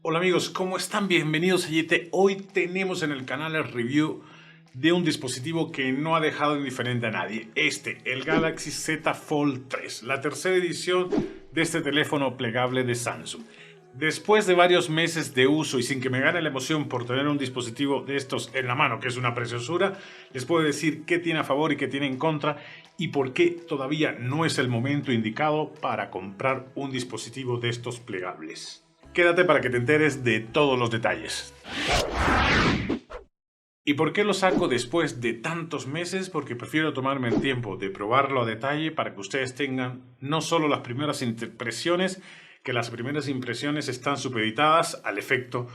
Hola amigos, ¿cómo están? Bienvenidos a Yete. Hoy tenemos en el canal el review de un dispositivo que no ha dejado indiferente a nadie. El Galaxy Z Fold 3, la tercera edición de este teléfono plegable de Samsung. Después de varios meses de uso y sin que me gane la emoción por tener un dispositivo de estos en la mano, que es una preciosura, les puedo decir qué tiene a favor y qué tiene en contra y por qué todavía no es el momento indicado para comprar un dispositivo de estos plegables. Quédate para que te enteres de todos los detalles. ¿Y por qué lo saco después de tantos meses? Porque prefiero tomarme el tiempo de probarlo a detalle para que ustedes tengan no solo las primeras impresiones, que las primeras impresiones están supeditadas al efecto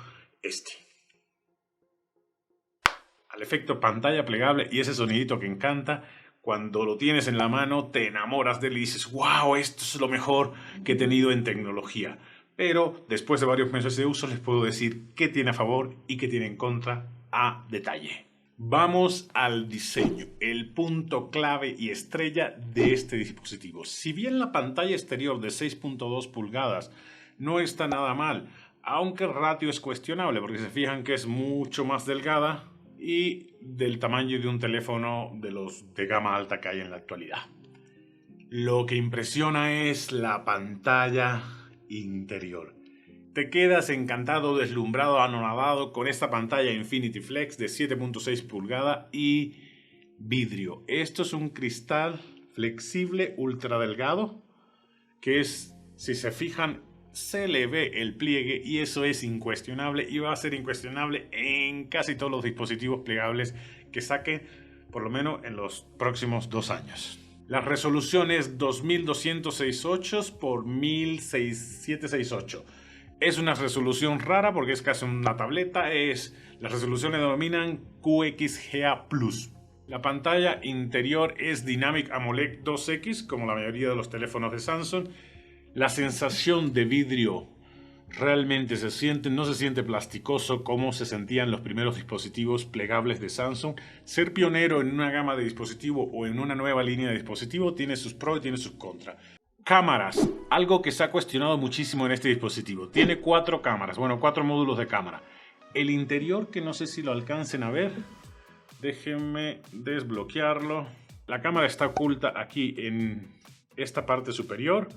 al efecto pantalla plegable y ese sonidito que encanta. Cuando lo tienes en la mano te enamoras de él y dices, wow, esto es lo mejor que he tenido en tecnología. Pero después de varios meses de uso les puedo decir qué tiene a favor y qué tiene en contra a detalle. Vamos al diseño, el punto clave y estrella de este dispositivo. Si bien la pantalla exterior de 6.2 pulgadas no está nada mal, aunque el ratio es cuestionable porque se fijan que es mucho más delgada y del tamaño de un teléfono de los de gama alta que hay en la actualidad. Lo que impresiona es la pantalla interior. Te quedas encantado, deslumbrado, anonadado con esta pantalla Infinity Flex de 7.6 pulgadas y vidrio. Esto es un cristal flexible ultra delgado que es, si se fijan, se le ve el pliegue y eso es incuestionable y va a ser incuestionable en casi todos los dispositivos plegables que saquen, por lo menos en los próximos 2 años. La resolución es 2268 por 1768. Es una resolución rara porque es casi una tableta. Las resoluciones denominan QXGA+. La pantalla interior es Dynamic AMOLED 2X, como la mayoría de los teléfonos de Samsung. La sensación de vidrio realmente no se siente plasticoso como se sentían los primeros dispositivos plegables de Samsung. Ser pionero en una gama de dispositivo o en una nueva línea de dispositivo tiene sus pros y tiene sus contras. Cámaras, algo que se ha cuestionado muchísimo en este dispositivo. Tiene 4 cámaras, 4 módulos de cámara. El interior, que no sé si lo alcancen a ver, déjenme desbloquearlo. La cámara está oculta aquí en esta parte superior.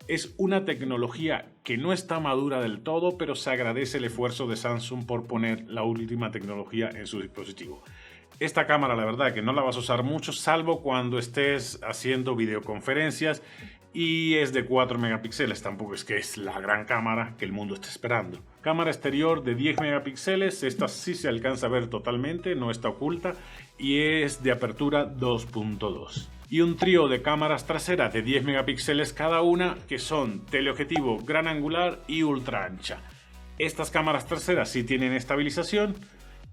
Es una tecnología que no está madura del todo, pero se agradece el esfuerzo de Samsung por poner la última tecnología en su dispositivo. Esta cámara, la verdad, que no la vas a usar mucho, salvo cuando estés haciendo videoconferencias y es de 4 megapíxeles. Tampoco es que es la gran cámara que el mundo está esperando. Cámara exterior de 10 megapíxeles. Esta sí se alcanza a ver totalmente, no está oculta y es de apertura 2.2. Y un trío de cámaras traseras de 10 megapíxeles cada una, que son teleobjetivo, gran angular y ultra ancha. Estas cámaras traseras sí tienen estabilización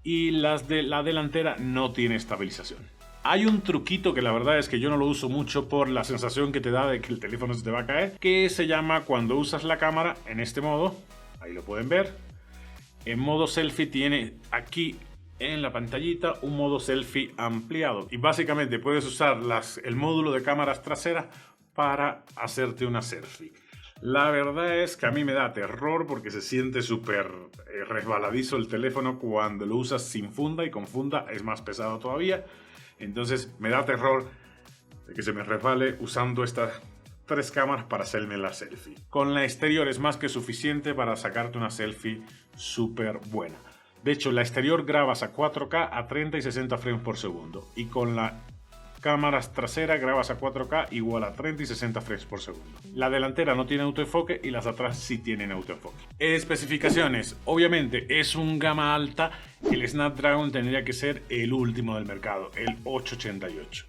y las de la delantera no tienen estabilización. Hay un truquito que la verdad es que yo no lo uso mucho por la sensación que te da de que el teléfono se te va a caer, que se llama cuando usas la cámara en este modo, ahí lo pueden ver, en modo selfie tiene aquí en la pantallita un modo selfie ampliado y básicamente puedes usar el módulo de cámaras traseras para hacerte una selfie. La verdad es que a mí me da terror porque se siente súper resbaladizo el teléfono cuando lo usas sin funda, y con funda es más pesado todavía. Entonces me da terror de que se me resbale usando estas 3 cámaras para hacerme la selfie. Con la exterior es más que suficiente para sacarte una selfie súper buena. De hecho, la exterior grabas a 4K a 30 y 60 frames por segundo. Y con la cámara trasera grabas a 4K igual a 30 y 60 frames por segundo. La delantera no tiene autoenfoque y las atrás sí tienen autoenfoque. Especificaciones. Obviamente es un gama alta. El Snapdragon tendría que ser el último del mercado, el 888.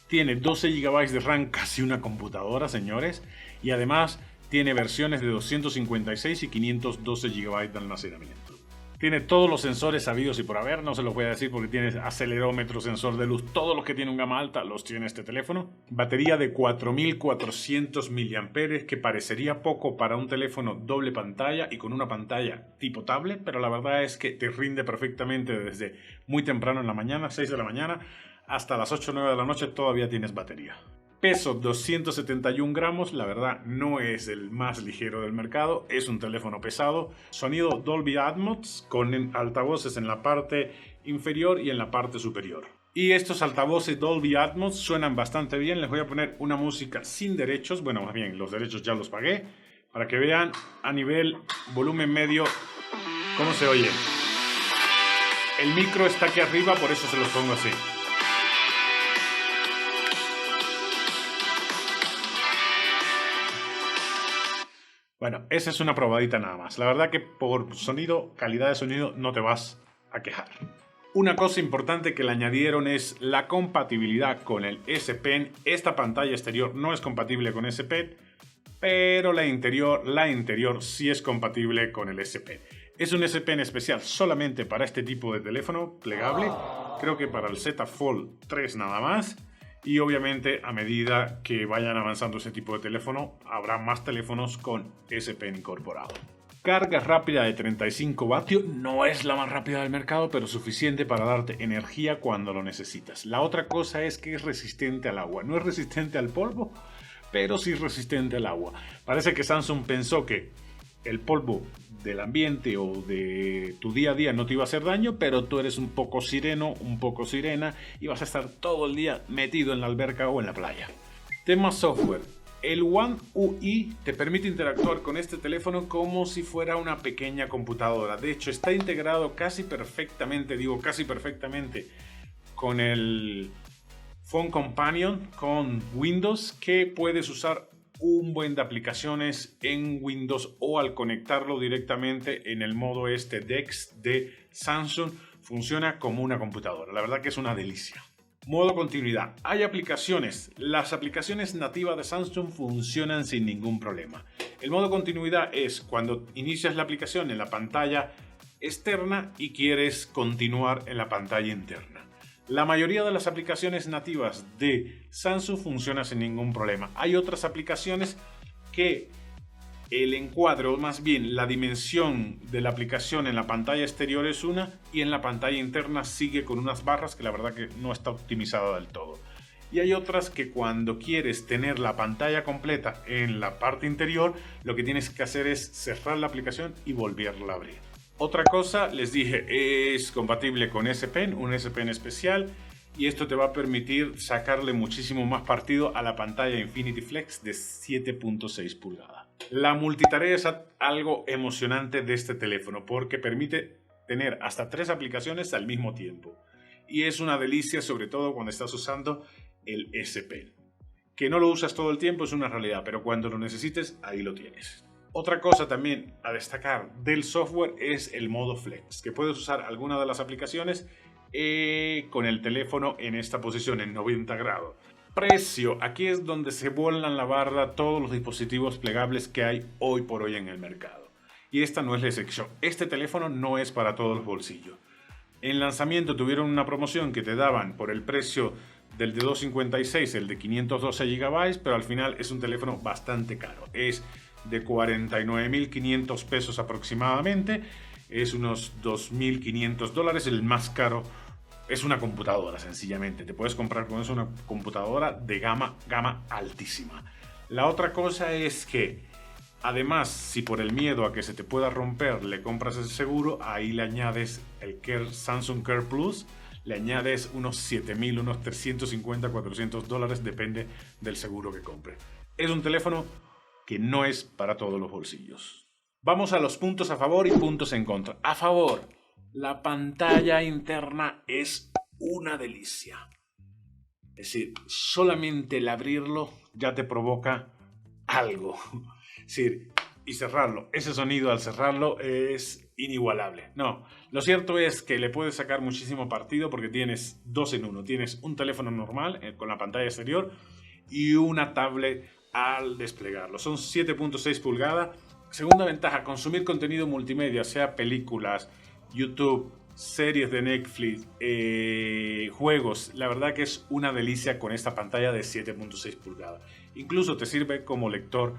Tiene 12 GB de RAM, casi una computadora, señores. Y además tiene versiones de 256 y 512 GB de almacenamiento. Tiene todos los sensores habidos y por haber, no se los voy a decir porque tiene acelerómetro, sensor de luz, todos los que tienen un gama alta los tiene este teléfono. Batería de 4400 mAh, que parecería poco para un teléfono doble pantalla y con una pantalla tipo tablet, pero la verdad es que te rinde perfectamente desde muy temprano en la mañana, 6 de la mañana, hasta las 8 o 9 de la noche todavía tienes batería. Peso 271 gramos, la verdad no es el más ligero del mercado, es un teléfono pesado. Sonido Dolby Atmos con altavoces en la parte inferior y en la parte superior. Y estos altavoces Dolby Atmos suenan bastante bien. Les voy a poner una música sin derechos, bueno, más bien los derechos ya los pagué, para que vean a nivel volumen medio cómo se oye. El micro está aquí arriba, por eso se los pongo así. Bueno, esa es una probadita nada más. La verdad que por sonido, calidad de sonido, no te vas a quejar. Una cosa importante que le añadieron es la compatibilidad con el S Pen. Esta pantalla exterior no es compatible con S Pen, pero la interior sí es compatible con el S Pen. Es un S Pen especial solamente para este tipo de teléfono plegable. Creo que para el Z Fold 3 nada más. Y obviamente a medida que vayan avanzando ese tipo de teléfono, habrá más teléfonos con S Pen incorporado. Carga rápida de 35 vatios, no es la más rápida del mercado, pero suficiente para darte energía cuando lo necesitas. La otra cosa es que es resistente al agua. No es resistente al polvo, pero sí resistente al agua. Parece que Samsung pensó que el polvo del ambiente o de tu día a día no te iba a hacer daño, pero tú eres un poco sireno, un poco sirena y vas a estar todo el día metido en la alberca o en la playa. Tema software. El One UI te permite interactuar con este teléfono como si fuera una pequeña computadora. De hecho, está integrado casi perfectamente, con el Phone Companion, con Windows, que puedes usar un buen de aplicaciones en Windows o al conectarlo directamente en el modo DeX de Samsung, funciona como una computadora. La verdad que es una delicia. Modo continuidad. Hay aplicaciones. Las aplicaciones nativas de Samsung funcionan sin ningún problema. El modo continuidad es cuando inicias la aplicación en la pantalla externa y quieres continuar en la pantalla interna. La mayoría de las aplicaciones nativas de Samsung funcionan sin ningún problema. Hay otras aplicaciones que el encuadre, o más bien la dimensión de la aplicación en la pantalla exterior es una y en la pantalla interna sigue con unas barras que la verdad que no está optimizada del todo. Y hay otras que cuando quieres tener la pantalla completa en la parte interior, lo que tienes que hacer es cerrar la aplicación y volverla a abrir. Otra cosa, les dije, es compatible con S Pen, un S Pen especial, y esto te va a permitir sacarle muchísimo más partido a la pantalla Infinity Flex de 7.6 pulgadas. La multitarea es algo emocionante de este teléfono porque permite tener hasta 3 aplicaciones al mismo tiempo. Y es una delicia, sobre todo cuando estás usando el S Pen. Que no lo usas todo el tiempo es una realidad, pero cuando lo necesites, ahí lo tienes. Otra cosa también a destacar del software es el modo Flex, que puedes usar alguna de las aplicaciones con el teléfono en esta posición, en 90 grados. Precio, aquí es donde se vuelan la barra todos los dispositivos plegables que hay hoy por hoy en el mercado. Y esta no es la excepción. Este teléfono no es para todos los bolsillos. En lanzamiento tuvieron una promoción que te daban por el precio del de 256, el de 512 GB, pero al final es un teléfono bastante caro. Es de 49.500 pesos aproximadamente, es unos 2.500 dólares, el más caro. Es una computadora, sencillamente. Te puedes comprar con eso una computadora de gama altísima. La otra cosa es que, además, si por el miedo a que se te pueda romper le compras el seguro, ahí le añades el Samsung Care Plus, le añades unos 7.000, unos 350, 400 dólares, depende del seguro que compre. Es un teléfono que no es para todos los bolsillos. Vamos a los puntos a favor y puntos en contra. A favor, la pantalla interna es una delicia. Es decir, solamente el abrirlo ya te provoca algo. Es decir, y cerrarlo. Ese sonido al cerrarlo es inigualable. No, lo cierto es que le puedes sacar muchísimo partido porque tienes 2 en 1. Tienes un teléfono normal con la pantalla exterior y una tablet al desplegarlo. Son 7.6 pulgadas. Segunda ventaja, consumir contenido multimedia, sea películas, YouTube, series de Netflix, juegos. La verdad que es una delicia con esta pantalla de 7.6 pulgadas. Incluso te sirve como lector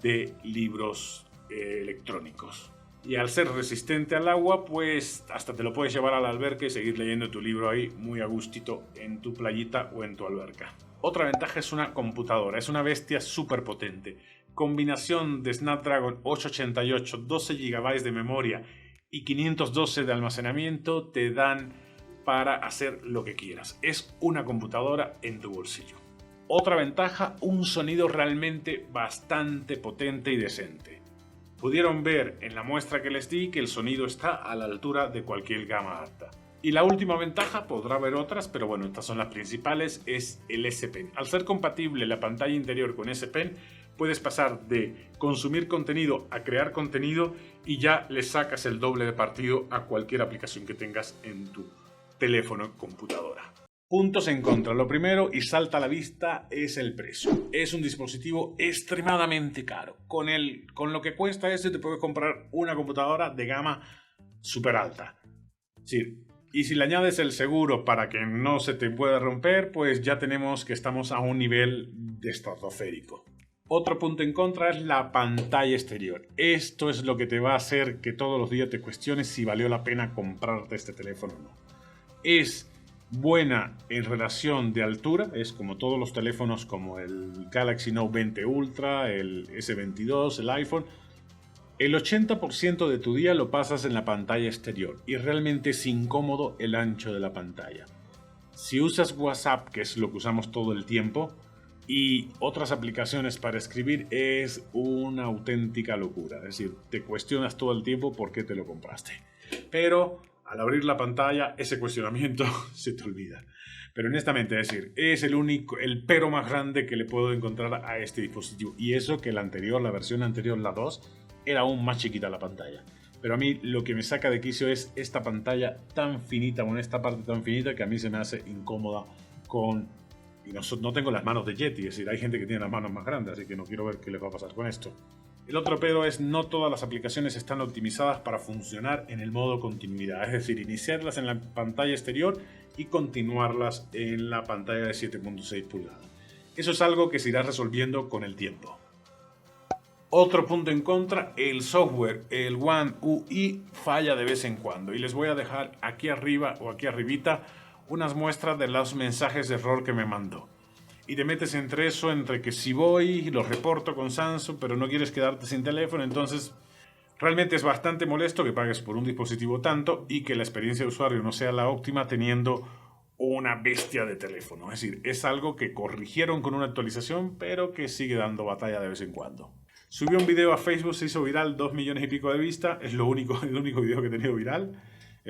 de libros electrónicos. Y al ser resistente al agua, pues hasta te lo puedes llevar a la alberca y seguir leyendo tu libro ahí muy a gustito en tu playita o en tu alberca. Otra ventaja es una computadora, es una bestia súper potente. Combinación de Snapdragon 888, 12 GB de memoria y 512 de almacenamiento te dan para hacer lo que quieras. Es una computadora en tu bolsillo. Otra ventaja, un sonido realmente bastante potente y decente. Pudieron ver en la muestra que les di que el sonido está a la altura de cualquier gama alta. Y la última ventaja, podrá haber otras, pero bueno, estas son las principales, es el S Pen. Al ser compatible la pantalla interior con S Pen, puedes pasar de consumir contenido a crear contenido y ya le sacas el doble de partido a cualquier aplicación que tengas en tu teléfono o computadora. Puntos en contra. Lo primero y salta a la vista es el precio. Es un dispositivo extremadamente caro. Con lo que cuesta este te puedes comprar una computadora de gama súper alta. Sí. Y si le añades el seguro para que no se te pueda romper, pues ya tenemos que estamos a un nivel estratosférico. Otro punto en contra es la pantalla exterior. Esto es lo que te va a hacer que todos los días te cuestiones si valió la pena comprarte este teléfono o no. Es buena en relación de altura, es como todos los teléfonos como el Galaxy Note 20 Ultra, el S22, el iPhone. El 80% de tu día lo pasas en la pantalla exterior y realmente es incómodo el ancho de la pantalla. Si usas WhatsApp, que es lo que usamos todo el tiempo, y otras aplicaciones para escribir, es una auténtica locura. Es decir, te cuestionas todo el tiempo por qué te lo compraste. Pero al abrir la pantalla, ese cuestionamiento se te olvida. Pero honestamente, es decir, es el pero más grande que le puedo encontrar a este dispositivo. Y eso que la versión anterior, la 2, era aún más chiquita la pantalla. Pero a mí lo que me saca de quicio es esta pantalla tan finita, con esta parte tan finita que a mí se me hace incómoda y no tengo las manos de Yeti, es decir, hay gente que tiene las manos más grandes, así que no quiero ver qué les va a pasar con esto. El otro pero es no todas las aplicaciones están optimizadas para funcionar en el modo continuidad, es decir, iniciarlas en la pantalla exterior y continuarlas en la pantalla de 7.6 pulgadas. Eso es algo que se irá resolviendo con el tiempo. Otro punto en contra, el software, el One UI falla de vez en cuando. Y les voy a dejar aquí arriba o aquí arribita unas muestras de los mensajes de error que me mandó. Y te metes entre que si voy y lo reporto con Samsung, pero no quieres quedarte sin teléfono, entonces realmente es bastante molesto que pagues por un dispositivo tanto y que la experiencia de usuario no sea la óptima teniendo una bestia de teléfono. Es decir, es algo que corrigieron con una actualización, pero que sigue dando batalla de vez en cuando. Subí un video a Facebook, se hizo viral, 2 millones y pico de vistas, es el único video que he tenido viral,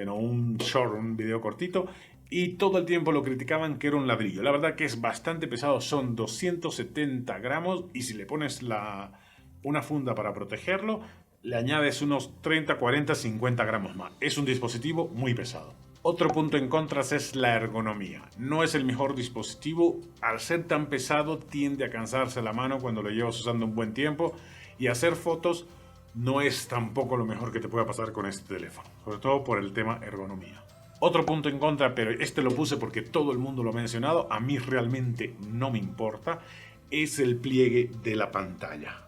un video cortito, y todo el tiempo lo criticaban que era un ladrillo. La verdad que es bastante pesado, son 270 gramos, y si le pones una funda para protegerlo, le añades unos 30, 40, 50 gramos más. Es un dispositivo muy pesado. Otro punto en contra es la ergonomía. No es el mejor dispositivo. Al ser tan pesado tiende a cansarse la mano cuando lo llevas usando un buen tiempo. Y hacer fotos no es tampoco lo mejor que te pueda pasar con este teléfono. Sobre todo por el tema ergonomía. Otro punto en contra, pero este lo puse porque todo el mundo lo ha mencionado. A mí realmente no me importa. Es el pliegue de la pantalla.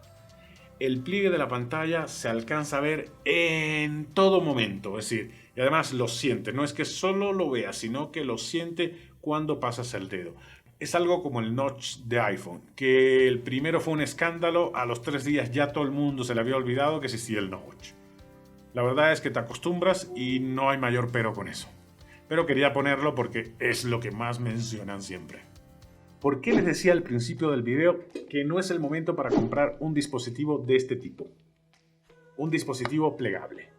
El pliegue de la pantalla se alcanza a ver en todo momento, es decir, y además lo siente, no es que solo lo veas, sino que lo siente cuando pasas el dedo. Es algo como el notch de iPhone, que el primero fue un escándalo, a los 3 días ya todo el mundo se le había olvidado que existía el notch. La verdad es que te acostumbras y no hay mayor pero con eso. Pero quería ponerlo porque es lo que más mencionan siempre. ¿Por qué les decía al principio del video que no es el momento para comprar un dispositivo de este tipo? Un dispositivo plegable.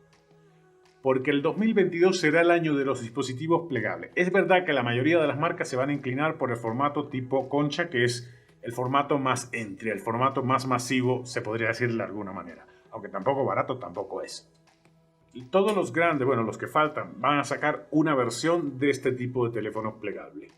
Porque el 2022 será el año de los dispositivos plegables. Es verdad que la mayoría de las marcas se van a inclinar por el formato tipo concha, que es el formato más entry, el formato más masivo, se podría decir de alguna manera. Aunque tampoco barato tampoco es. Y todos los grandes, los que faltan, van a sacar una versión de este tipo de teléfono plegable.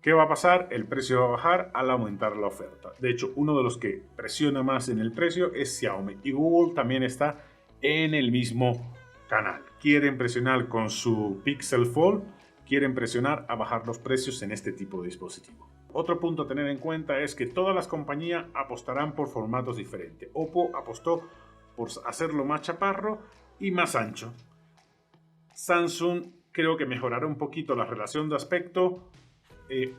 ¿Qué va a pasar? El precio va a bajar al aumentar la oferta. De hecho, uno de los que presiona más en el precio es Xiaomi. Y Google también está en el mismo canal. Quieren presionar con su Pixel Fold, quieren presionar a bajar los precios en este tipo de dispositivo. Otro punto a tener en cuenta es que todas las compañías apostarán por formatos diferentes. Oppo apostó por hacerlo más chaparro y más ancho. Samsung creo que mejorará un poquito la relación de aspecto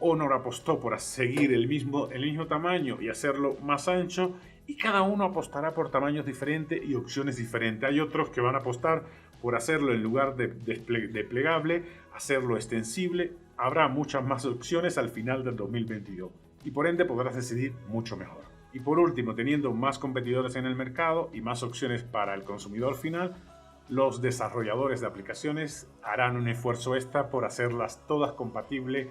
Honor apostó por seguir el mismo tamaño y hacerlo más ancho, y cada uno apostará por tamaños diferentes y opciones diferentes. Hay otros que van a apostar por hacerlo en lugar de plegable, hacerlo extensible. Habrá muchas más opciones al final del 2022 y por ende podrás decidir mucho mejor. Y por último, teniendo más competidores en el mercado y más opciones para el consumidor final, los desarrolladores de aplicaciones harán un esfuerzo extra por hacerlas todas compatibles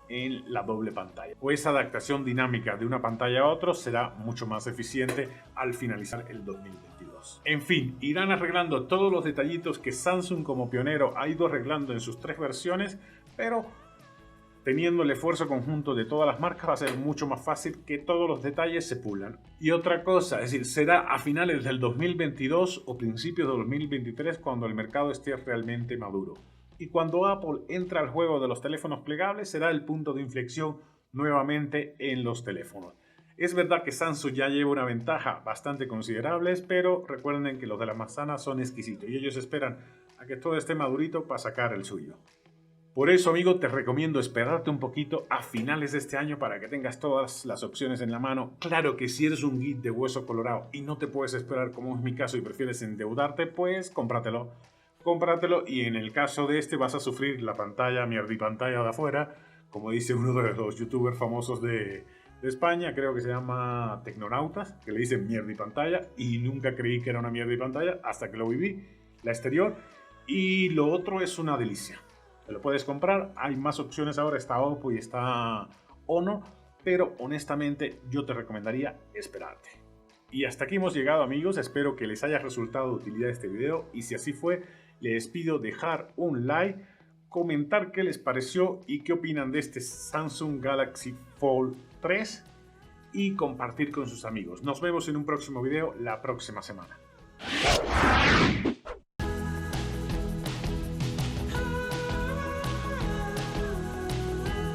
en la doble pantalla. O esa adaptación dinámica de una pantalla a otra será mucho más eficiente al finalizar el 2022. En fin, irán arreglando todos los detallitos que Samsung como pionero ha ido arreglando en sus 3 versiones, pero teniendo el esfuerzo conjunto de todas las marcas va a ser mucho más fácil que todos los detalles se pulan. Y otra cosa, es decir, será a finales del 2022 o principios de 2023 cuando el mercado esté realmente maduro. Y cuando Apple entra al juego de los teléfonos plegables será el punto de inflexión nuevamente en los teléfonos. Es verdad que Samsung ya lleva una ventaja bastante considerable, pero recuerden que los de la manzana son exquisitos y ellos esperan a que todo esté madurito para sacar el suyo. Por eso, amigo, te recomiendo esperarte un poquito a finales de este año para que tengas todas las opciones en la mano. Claro que si eres un geek de hueso colorado y no te puedes esperar, como es mi caso, y prefieres endeudarte, pues cómpratelo. Cómpratelo, y en el caso de este vas a sufrir la pantalla, mierdipantalla de afuera, como dice uno de los youtubers famosos de España, creo que se llama Tecnonautas, que le dicen mierdipantalla, y nunca creí que era una mierdipantalla hasta que lo viví, la exterior. Y lo otro es una delicia. Te lo puedes comprar, hay más opciones ahora, está Oppo y está Honor, pero honestamente yo te recomendaría esperarte. Y hasta aquí hemos llegado, amigos, espero que les haya resultado de utilidad este video, y si así fue, les pido dejar un like, comentar qué les pareció y qué opinan de este Samsung Galaxy Fold 3 y compartir con sus amigos. Nos vemos en un próximo video la próxima semana.